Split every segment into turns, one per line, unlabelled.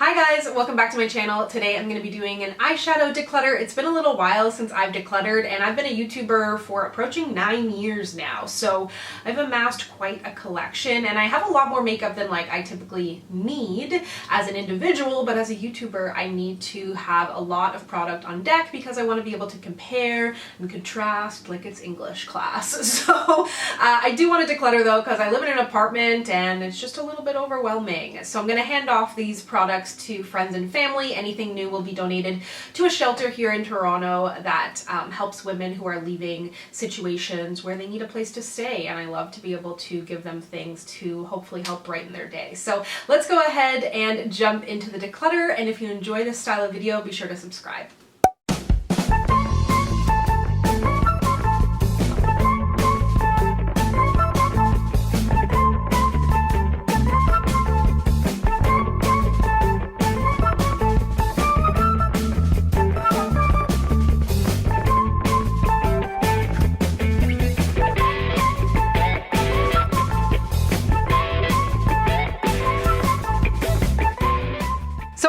Hi guys, welcome back to my channel. Today I'm going to be doing an eyeshadow declutter. It's been a little while since I've decluttered and I've been a YouTuber for approaching 9 years now. So I've amassed quite a collection and I have a lot more makeup than like I typically need as an individual, but as a YouTuber I need to have a lot of product on deck because I want to be able to compare and contrast like it's English class. So I do want to declutter though because I live in an apartment and it's just a little bit overwhelming. So I'm going to hand off these products to friends and family. Anything new will be donated to a shelter here in Toronto that helps women who are leaving situations where they need a place to stay, and I love to be able to give them things to hopefully help brighten their day. So let's go ahead and jump into the declutter, and if you enjoy this style of video, be sure to subscribe.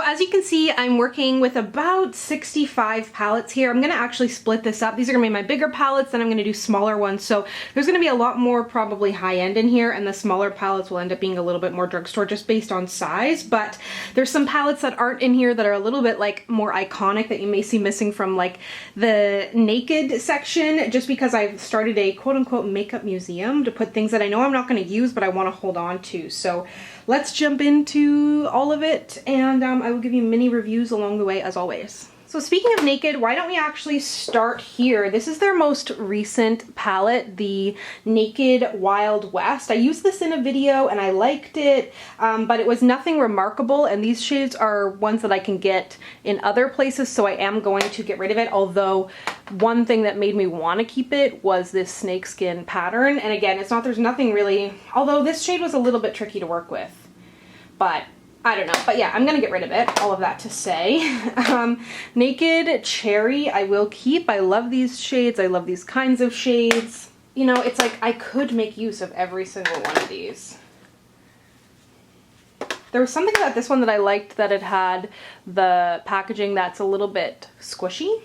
As you can see, I'm working with about 65 palettes here. I'm gonna actually split this up. These are gonna be my bigger palettes, then I'm gonna do smaller ones. So there's gonna be a lot more probably high-end in here, and the smaller palettes will end up being a little bit more drugstore just based on size. But there's some palettes that aren't in here that are a little bit like more iconic that you may see missing from like the naked section, just because I've started a quote-unquote makeup museum to put things that I know I'm not gonna use but I wanna hold on to. So let's jump into all of it, and I will give you mini reviews along the way as always. So speaking of naked, why don't we actually start here? This is their most recent palette, the Naked Wild West. I used this in a video and I liked it, but it was nothing remarkable, and these shades are ones that I can get in other places, so I am going to get rid of it. Although one thing that made me want to keep it was this snakeskin pattern, and again, there's nothing really, although this shade was a little bit tricky to work with, but I don't know. But yeah, I'm gonna get rid of it, all of that to say. Naked Cherry I will keep. I love these shades. I love these kinds of shades. You know, it's like I could make use of every single one of these. There was something about this one that I liked, that it had the packaging that's a little bit squishy.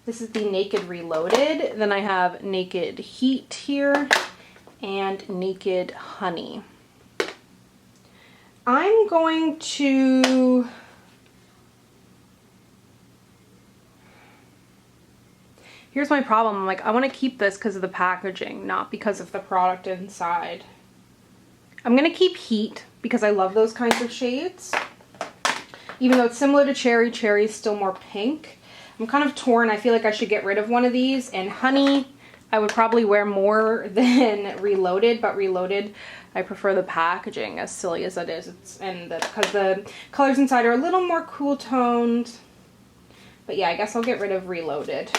This is the Naked Reloaded. Then I have Naked Heat here and Naked Honey. I'm going to here's my problem. I'm like, I want to keep this because of the packaging, not because of the product inside. I'm going to keep Heat because I love those kinds of shades. Even though it's similar to Cherry, Cherry is still more pink. I'm kind of torn. I feel like I should get rid of one of these. And Honey, I would probably wear more than Reloaded, but Reloaded, I prefer the packaging, as silly as that is. Because the colors inside are a little more cool toned. But yeah, I guess I'll get rid of Reloaded.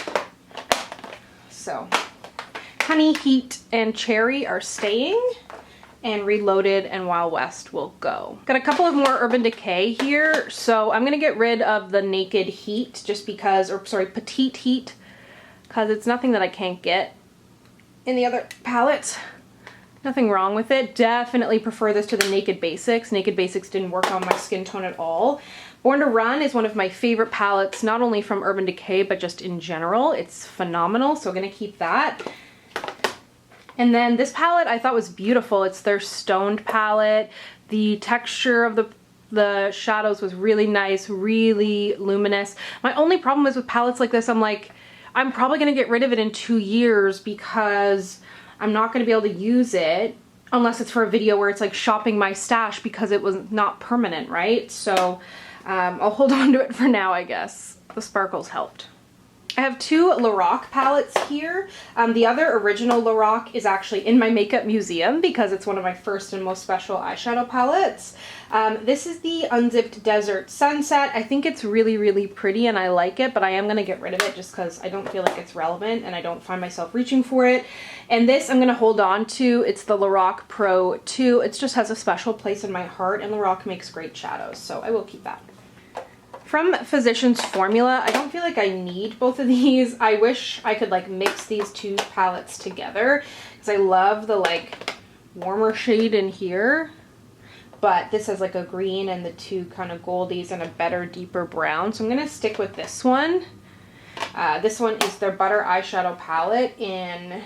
So, Honey, Heat, and Cherry are staying, and Reloaded and Wild West will go. Got a couple of more Urban Decay here, so I'm gonna get rid of the Naked Heat just because, or sorry, Petite Heat, because it's nothing that I can't get in the other palettes. Nothing wrong with it. Definitely prefer this to the Naked Basics. Naked Basics didn't work on my skin tone at all. Born to Run is one of my favorite palettes, not only from Urban Decay, but just in general. It's phenomenal, so I'm gonna keep that. And then this palette I thought was beautiful. It's their Stoned palette. The texture of the shadows was really nice, really luminous. My only problem is with palettes like this, I'm like, I'm probably gonna get rid of it in 2 years because I'm not going to be able to use it unless it's for a video where it's like shopping my stash because it was not permanent, right? So I'll hold on to it for now, I guess. The sparkles helped. I have 2 Lorac palettes here. The other original Lorac is actually in my makeup museum because it's one of my first and most special eyeshadow palettes. This is the Unzipped Desert Sunset. I think it's really, really pretty and I like it, but I am going to get rid of it just because I don't feel like it's relevant and I don't find myself reaching for it. And this I'm going to hold on to. It's the Lorac Pro 2. It just has a special place in my heart, and Lorac makes great shadows, so I will keep that. From Physicians Formula, I don't feel like I need both of these. I wish I could like mix these 2 palettes together because I love the like warmer shade in here. but this has like a green and the two kind of goldies and a better, deeper brown. So I'm going to stick with this one. This one is their Butter Eyeshadow Palette in,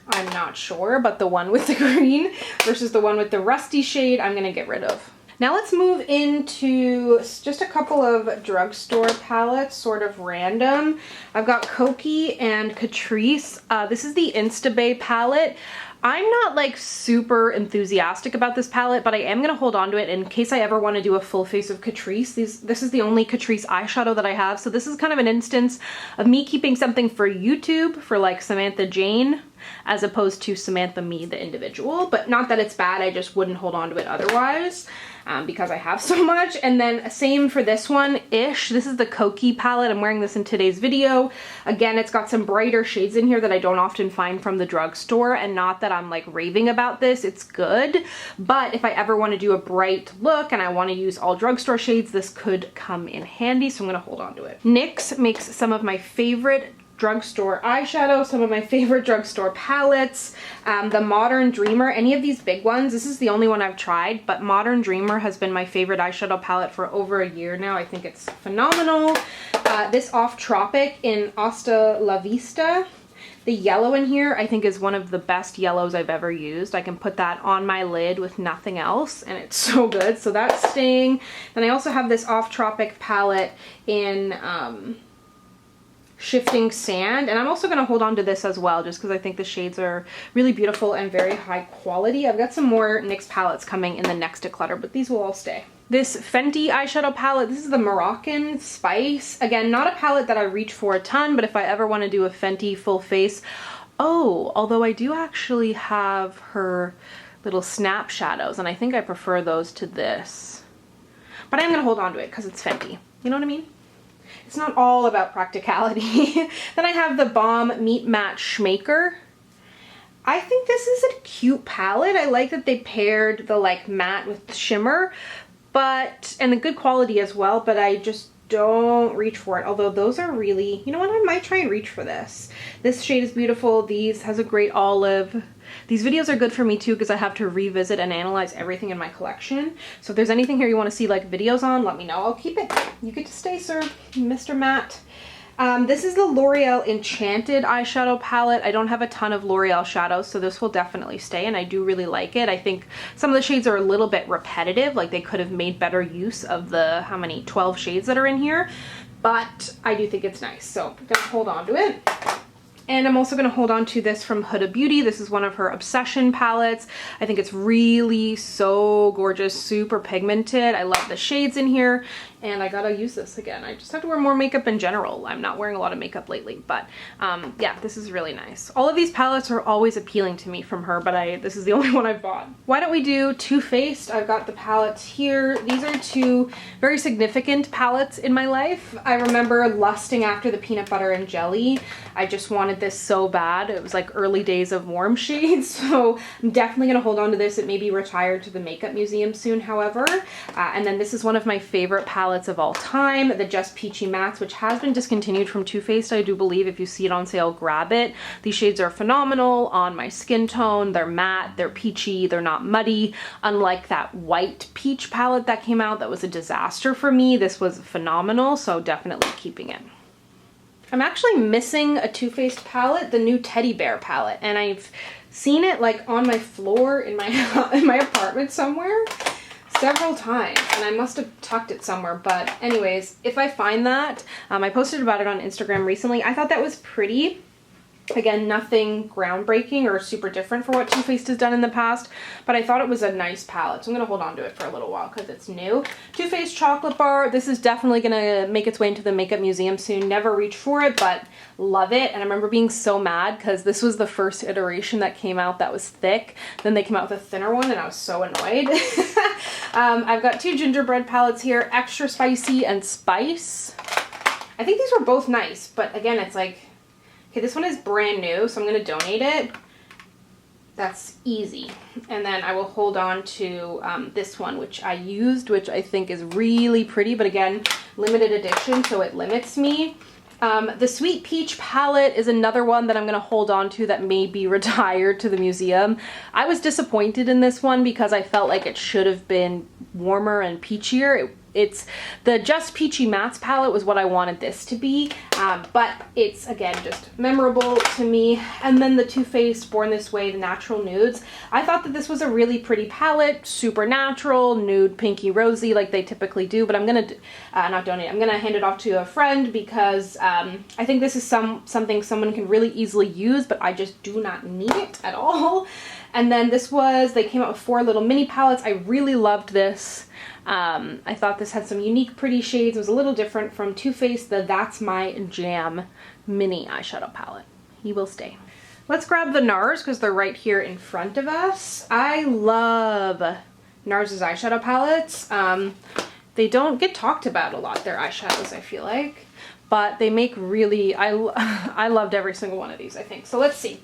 I'm not sure, but the one with the green versus the one with the rusty shade, I'm going to get rid of. Now let's move into just a couple of drugstore palettes, sort of random. I've got Cokie and Catrice. This is the Instabay palette. I'm not like super enthusiastic about this palette, but I am going to hold on to it in case I ever want to do a full face of Catrice. This is the only Catrice eyeshadow that I have, so this is kind of an instance of me keeping something for YouTube, for like Samantha Jane, as opposed to Samantha me, the individual. But not that it's bad, I just wouldn't hold on to it otherwise. Because I have so much. And then same for this one-ish. This is the Cokie palette. I'm wearing this in today's video. Again, it's got some brighter shades in here that I don't often find from the drugstore, and not that I'm like raving about this. It's good, but if I ever want to do a bright look and I want to use all drugstore shades, this could come in handy, so I'm going to hold on to it. NYX makes some of my favorite drugstore eyeshadow, some of my favorite drugstore palettes. The Modern Dreamer, any of these big ones, this is the only one I've tried, but Modern Dreamer has been my favorite eyeshadow palette for over a year now. I think it's phenomenal. This Off Tropic in Hasta La Vista. The yellow in here I think is one of the best yellows I've ever used. I can put that on my lid with nothing else and it's so good, so that's staying. Then I also have this Off Tropic palette in Shifting Sand, and I'm also going to hold on to this as well just because I think the shades are really beautiful and very high quality. I've got some more NYX palettes coming in the next Declutter, but these will all stay. This Fenty eyeshadow palette, this is the Moroccan Spice. Again, not a palette that I reach for a ton, but if I ever want to do a Fenty full face, although I do actually have her little snap shadows, and I think I prefer those to this. But I'm going to hold on to it because it's Fenty. You know what I mean? It's not all about practicality. Then I have the Balm Meet Matte Schmaker. I think this is a cute palette. I like that they paired the like matte with the shimmer, and the good quality as well, but I just don't reach for it. Although those are really, you know what, I might try and reach for this. This shade is beautiful. These has a great olive. These videos are good for me too because I have to revisit and analyze everything in my collection. So if there's anything here you want to see like videos on, let me know. I'll keep it. You get to stay, sir, Mr. Matt. This is the L'Oreal Enchanted eyeshadow palette. I don't have a ton of L'Oreal shadows, so this will definitely stay, and I do really like it. I think some of the shades are a little bit repetitive, like they could have made better use of the, how many, 12 shades that are in here, but I do think it's nice, so I'm gonna hold on to it. And I'm also going to hold on to this from Huda Beauty. This is one of her Obsession palettes. I think it's really so gorgeous, super pigmented. I love the shades in here, and I gotta use this again. I just have to wear more makeup in general. I'm not wearing a lot of makeup lately, but yeah, this is really nice. All of these palettes are always appealing to me from her, but this is the only one I've bought. Why don't we do Too Faced? I've got the palettes here. These are two very significant palettes in my life. I remember lusting after the Peanut Butter and Jelly. I just wanted this so bad. It was like early days of warm shades, so I'm definitely gonna hold on to this. It may be retired to the makeup museum soon, however. And then this is one of my favorite palettes of all time, the Just Peachy Mattes, which has been discontinued from Too Faced, I do believe. If you see it on sale, grab it. These shades are phenomenal on my skin tone. They're matte, they're peachy, they're not muddy. Unlike that white peach palette that came out that was a disaster for me, this was phenomenal, so definitely keeping it. I'm actually missing a Too Faced palette, the new Teddy Bear palette, and I've seen it like on my floor in my in my apartment somewhere several times, and I must have tucked it somewhere. But anyways, if I find that, I posted about it on Instagram recently. I thought that was pretty. Again, nothing groundbreaking or super different for what Too Faced has done in the past, but I thought it was a nice palette, so I'm going to hold on to it for a little while because it's new. Too Faced Chocolate Bar. This is definitely going to make its way into the makeup museum soon. Never reached for it, but love it. And I remember being so mad because this was the first iteration that came out that was thick. Then they came out with a thinner one, and I was so annoyed. I've got two gingerbread palettes here, Extra Spicy and Spice. I think these were both nice, but again, it's like, okay, this one is brand new, so I'm going to donate it. That's easy. And then I will hold on to this one, which I used, which I think is really pretty, but again, limited edition, so it limits me. The Sweet Peach palette is another one that I'm going to hold on to that may be retired to the museum. I was disappointed in this one because I felt like it should have been warmer and peachier. It's the Just Peachy Mattes palette was what I wanted this to be, but it's, again, just memorable to me. And then the Too Faced Born This Way, the Natural Nudes. I thought that this was a really pretty palette, super natural, nude, pinky, rosy, like they typically do, but I'm going to not donate. I'm going to hand it off to a friend because I think this is something someone can really easily use, but I just do not need it at all. And then this was, they came out with 4 little mini palettes. I really loved this. I thought this had some unique pretty shades. It was a little different from Too Faced, the That's My Jam mini eyeshadow palette. He will stay. Let's grab the Nars because they're right here in front of us. I love Nars' eyeshadow palettes. They don't get talked about a lot, their eyeshadows, I feel like, but they make really, I loved every single one of these, I think. So let's see.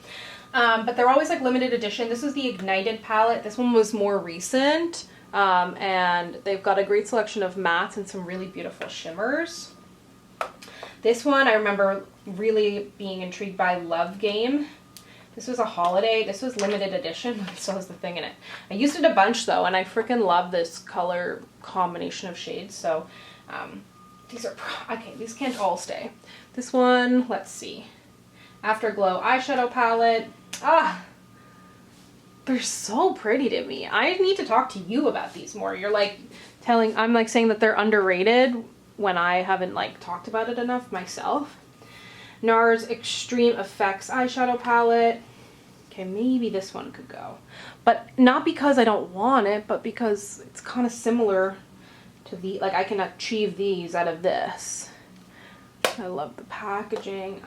But they're always like limited edition. This is the Ignited palette. This one was more recent. And they've got a great selection of mattes and some really beautiful shimmers. This one I remember really being intrigued by, Love Game. This was a holiday. This was limited edition. It still has the thing in it. I used it a bunch though, and I freaking love this color combination of shades. So these are, okay, these can't all stay. This one, let's see. Afterglow eyeshadow palette. They're so pretty to me. I need to talk to you about these more. You're like I'm like saying that they're underrated when I haven't like talked about it enough myself. Nars Extreme Effects eyeshadow palette. Okay, maybe this one could go. But not because I don't want it, but because it's kind of similar to the, like I can achieve these out of this. I love the packaging.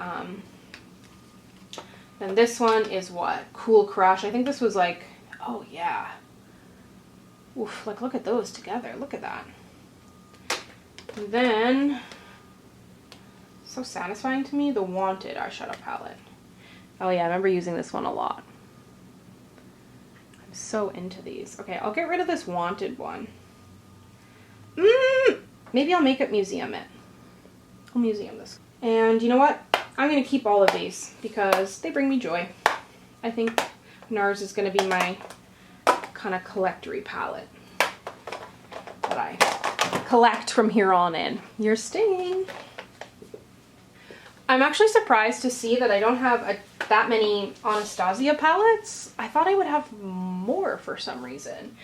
And this one is what? Cool Crush. I think this was like, oh yeah. Oof, like look at those together. Look at that. And then, so satisfying to me, the Wanted eyeshadow palette. Oh yeah, I remember using this one a lot. I'm so into these. Okay, I'll get rid of this Wanted one. Maybe I'll make it museum it. I'll museum this. And you know what? I'm going to keep all of these because they bring me joy. I think Nars is going to be my kind of collectory palette that I collect from here on in. You're staying. I'm actually surprised to see that I don't have that many Anastasia palettes. I thought I would have more for some reason.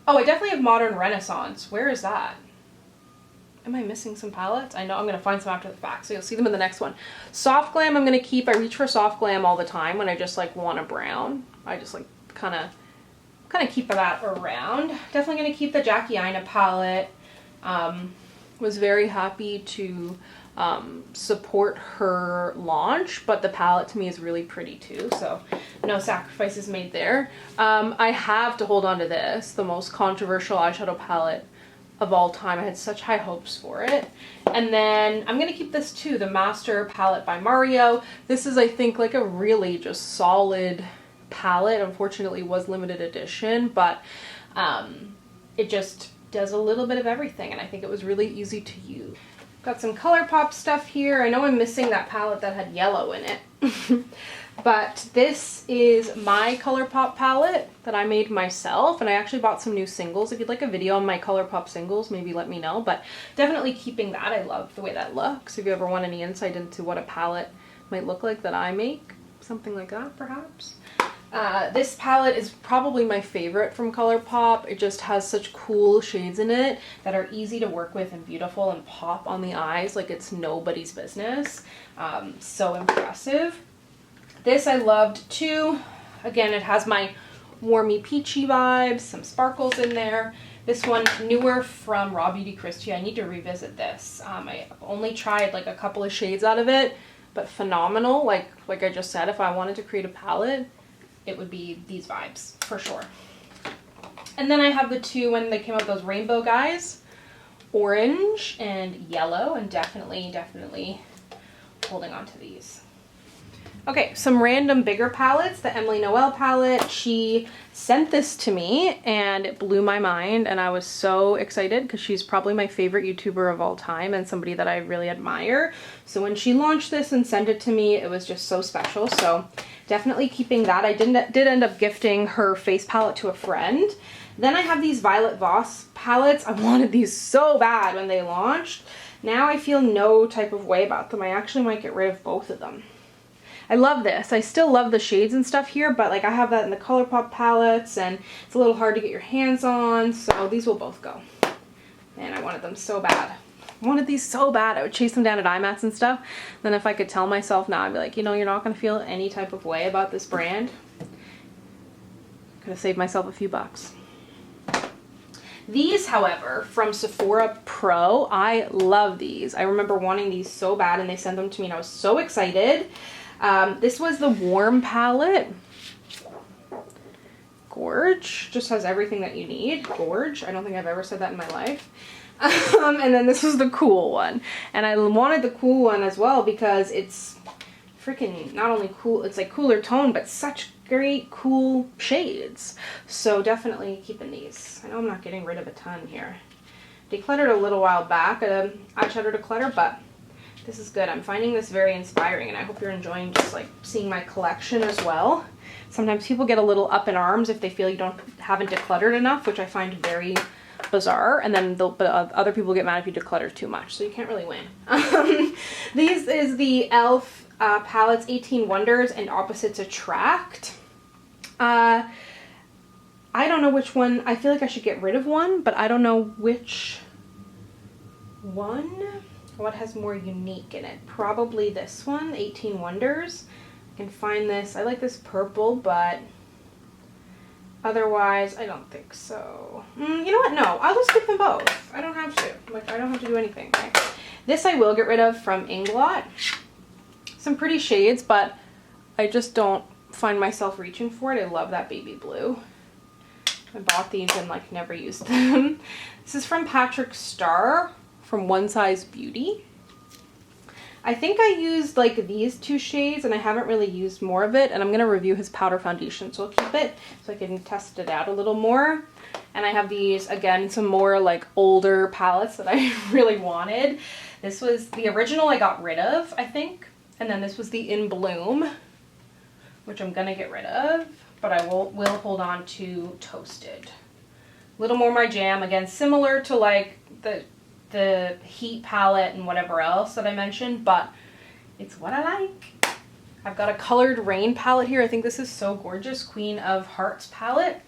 Oh, I definitely have Modern Renaissance. Where is that? Am I missing some palettes? I know I'm going to find some after the fact, so you'll see them in the next one. Soft Glam I'm going to keep. I reach for Soft Glam all the time when I just like want a brown. I just like kind of keep that around. Definitely going to keep the Jackie Aina palette. Was very happy to support her launch, but the palette to me is really pretty too, so no sacrifices made there. I have to hold on to this, the most controversial eyeshadow palette of all time. I had such high hopes for it. And then I'm gonna keep this too, the Master palette by Mario. This is, I think, like a really just solid palette. Unfortunately, it was limited edition, but it just does a little bit of everything, and I think it was really easy to use. Got some Colourpop stuff here. I know I'm missing that palette that had yellow in it. But this is my Colourpop palette that I made myself, and I actually bought some new singles. If you'd like a video on my Colourpop singles, maybe let me know, but definitely keeping that. I love the way that looks. If you ever want any insight into what a palette might look like that I make, something like that perhaps. This palette is probably my favorite from Colourpop. It just has such cool shades in it that are easy to work with and beautiful and pop on the eyes like it's nobody's business. So impressive. This I loved too. Again, it has my warmy peachy vibes, some sparkles in there. This one, newer from Raw Beauty Christie. I need to revisit this. I only tried like a couple of shades out of it, but phenomenal. Like I just said, if I wanted to create a palette, it would be these vibes for sure. And then I have the two when they came out, those rainbow guys, orange and yellow, and definitely holding on to these. Okay, some random bigger palettes. The Emily Noel palette. She sent this to me and it blew my mind and I was so excited because she's probably my favorite YouTuber of all time and somebody that I really admire. So when she launched this and sent it to me, it was just so special. So definitely keeping that. I did end up gifting her face palette to a friend. Then I have these Violet Voss palettes. I wanted these so bad when they launched. Now I feel no type of way about them. I actually might get rid of both of them. I love this. I still love the shades and stuff here, but like I have that in the Colourpop palettes and it's a little hard to get your hands on, so these will both go. Man, I wanted them so bad. I wanted these so bad. I would chase them down at IMATs and stuff. Then if I could tell myself now, I'd be like, you know, you're not going to feel any type of way about this brand. Could have saved myself a few bucks. These, however, from Sephora Pro, I love these. I remember wanting these so bad and they sent them to me and I was so excited. This was the Warm palette. Gorge. Just has everything that you need. Gorge. I don't think I've ever said that in my life. And then this was the Cool one. And I wanted the Cool one as well because it's freaking not only cool, it's like cooler tone, but such great cool shades. So definitely keeping these. I know I'm not getting rid of a ton here. Decluttered a little while back, eyeshadow declutter, but this is good. I'm finding this very inspiring and I hope you're enjoying just like seeing my collection as well. Sometimes people get a little up in arms if they feel you haven't decluttered enough, which I find very bizarre, and then other people get mad if you declutter too much, so you can't really win. These is the e.l.f. palettes, 18 Wonders and Opposites Attract. I don't know which one. I feel like I should get rid of one, but I don't know which one. What has more unique in it? Probably this one, 18 Wonders. I can find this. I like this purple, but otherwise, I don't think so. You know what? No, I'll just keep them both. I don't have to. Like, I don't have to do anything. Okay? This I will get rid of from Inglot. Some pretty shades, but I just don't find myself reaching for it. I love that baby blue. I bought these and like never used them. This is from Patrick Starr from One Size Beauty. I think I used like these two shades and I haven't really used more of it, and I'm going to review his powder foundation, so I'll keep it so I can test it out a little more. And I have these, again, some more like older palettes that I really wanted. This was the original I got rid of, I think, and then this was the In Bloom, which I'm going to get rid of, but I will hold on to Toasted. A little more my jam, again, similar to like the Heat palette and whatever else that I mentioned, but it's what I like. I've got a Colored Rain palette here. I think this is so gorgeous. Queen of Hearts palette.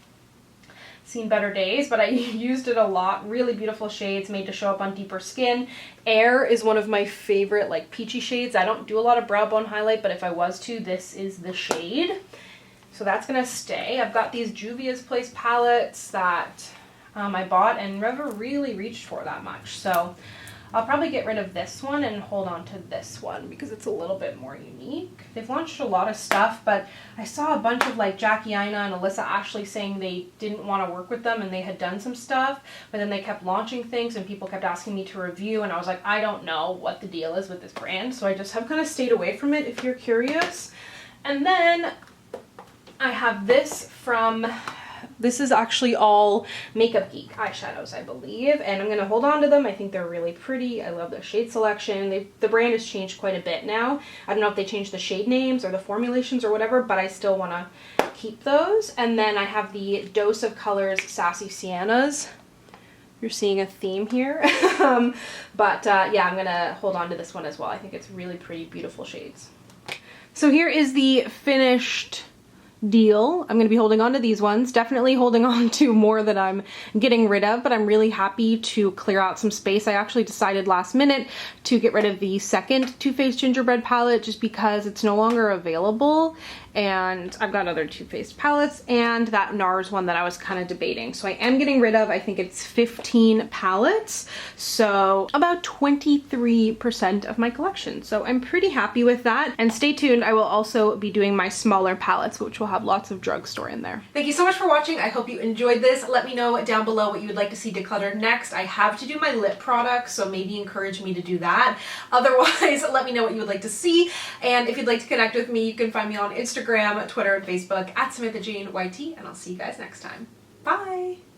Seen better days, but I used it a lot. Really beautiful shades made to show up on deeper skin. Air is one of my favorite like peachy shades. I don't do a lot of brow bone highlight, but if I was to, this is the shade. So that's gonna stay. I've got these Juvia's Place palettes that I bought and never really reached for that much. So I'll probably get rid of this one and hold on to this one because it's a little bit more unique. They've launched a lot of stuff, but I saw a bunch of like Jackie Aina and Alyssa Ashley saying they didn't want to work with them and they had done some stuff, but then they kept launching things and people kept asking me to review, and I was like, I don't know what the deal is with this brand, so I just have kind of stayed away from it if you're curious. And then I have this from... This is actually all Makeup Geek eyeshadows, I believe, and I'm going to hold on to them. I think they're really pretty. I love their shade selection. The brand has changed quite a bit now. I don't know if they changed the shade names or the formulations or whatever, but I still want to keep those. And then I have the Dose of Colors Sassy Siennas. You're seeing a theme here. Yeah, I'm going to hold on to this one as well. I think it's really pretty, beautiful shades. So here is the finished deal. I'm going to be holding on to these ones, definitely holding on to more that I'm getting rid of, but I'm really happy to clear out some space. I actually decided last minute to get rid of the second Too Faced Gingerbread palette just because it's no longer available, and I've got other Too Faced palettes and that Nars one that I was kind of debating. So I am getting rid of, I think it's 15 palettes, so about 23% of my collection. So I'm pretty happy with that. And stay tuned, I will also be doing my smaller palettes, which will have lots of Drugstore in there. Thank you so much for watching. I hope you enjoyed this. Let me know down below what you would like to see decluttered next. I have to do my lip products, so maybe encourage me to do that. Otherwise, let me know what you would like to see. And if you'd like to connect with me, you can find me on Instagram, Twitter, and Facebook at SamanthaJaneYT, and I'll see you guys next time. Bye!